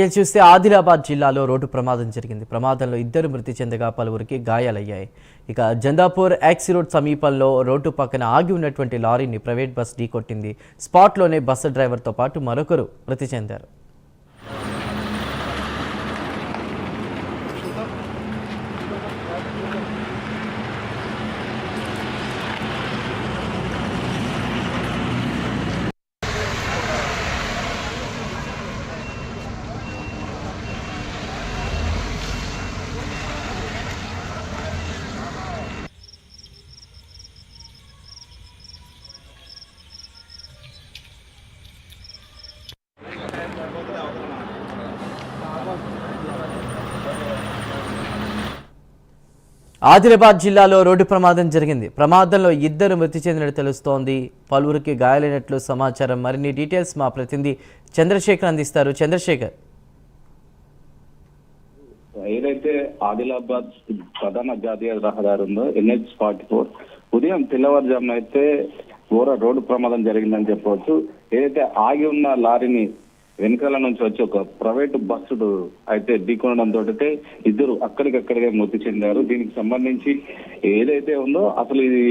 చూస్తే ఆదిలాబాద్ జిల్లాలో రోడ్డు ప్రమాదం జరిగింది. ప్రమాదంలో ఇద్దరు మృతి చెందగా పలువురికి గాయాలయ్యాయి. ఇక జందాపూర్ ఎక్స్ రోడ్ సమీపంలో రోడ్డు పక్కన ఆగి ఉన్నటువంటి లారీని ప్రైవేట్ బస్ ఢీకొట్టింది. స్పాట్లోనే బస్సు డ్రైవర్తో పాటు మరొకరు మృతి చెందారు. ఆదిలాబాద్ జిల్లాలో రోడ్డు ప్రమాదం జరిగింది. ప్రమాదంలో ఇద్దరు మృతి చెందినట్టు తెలుస్తోంది. పలువురికి గాయాలైనట్లు సమాచారం. మరిన్ని డీటెయిల్స్ మా ప్రతినిధి చంద్రశేఖర్ అందిస్తారు. చంద్రశేఖర్, ఏదైతే ఆదిలాబాద్ ప్రధాన జాతీయ రహదారి ఉందో NH-44 ఉదయం తెల్లవారుజామున అయితే ఘోర రోడ్డు ప్రమాదం జరిగిందని చెప్పవచ్చు. ఏదైతే ఆగి ఉన్న లారీని వెనకాల నుంచి వచ్చి ఒక ప్రైవేటు బస్సుడు అయితే ఢీకొనడంతో ఇద్దరు అక్కడికక్కడికే మృతి చెందారు. దీనికి సంబంధించి ఏదైతే ఉందో అసలు ఇది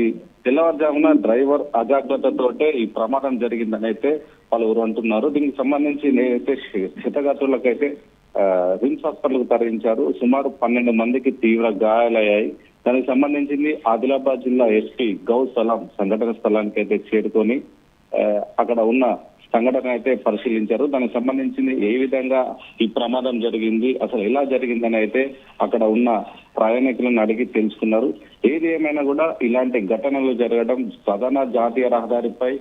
తెల్లవారుజామున డ్రైవర్ అజాగ్రత్తతోటే ఈ ప్రమాదం జరిగిందని అయితే పలువురు అంటున్నారు. దీనికి సంబంధించి నేనైతే క్షతగాత్రులకైతే రిమ్స్ హాస్పిటల్కు తరలించారు. సుమారు 12 మందికి తీవ్ర గాయాలయ్యాయి. దానికి సంబంధించింది ఆదిలాబాద్ జిల్లా ఎస్పీ గౌస్ సలాం సంఘటన స్థలానికి అయితే చేరుకొని అక్కడ ఉన్న సంఘటన అయితే పరిశీలించారు. దానికి సంబంధించింది ఏ విధంగా ఈ ప్రమాదం జరిగింది, అసలు ఎలా జరిగిందని అయితే అక్కడ ఉన్న ప్రయాణికులను అడిగి తెలుసుకున్నారు. ఏది ఏమైనా కూడా ఇలాంటి ఘటనలు జరగడం ప్రధాన జాతీయ రహదారిపై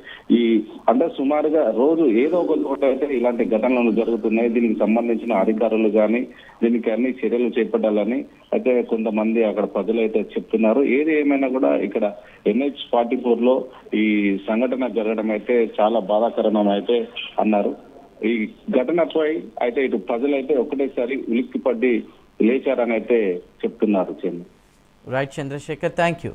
అంటే సుమారుగా రోజు ఏదో ఒక చోట అయితే ఇలాంటి ఘటనలు జరుగుతున్నాయి. దీనికి సంబంధించిన అధికారులు కానీ దీనికి అన్ని చర్యలు చేపట్టాలని అయితే కొంతమంది అక్కడ ప్రజలు అయితే చెప్తున్నారు. ఏది ఏమైనా కూడా ఇక్కడ NH-44 లో ఈ సంఘటన జరగడం అయితే చాలా బాధాకరం అయితే అన్నారు. ఈ ఘటనపై అయితే ఇటు ప్రజలైతే ఒకటేసారి ఉలిక్కిపడి లేచారని అయితే చెప్తున్నారు. Right Chandrasekhar, thank you.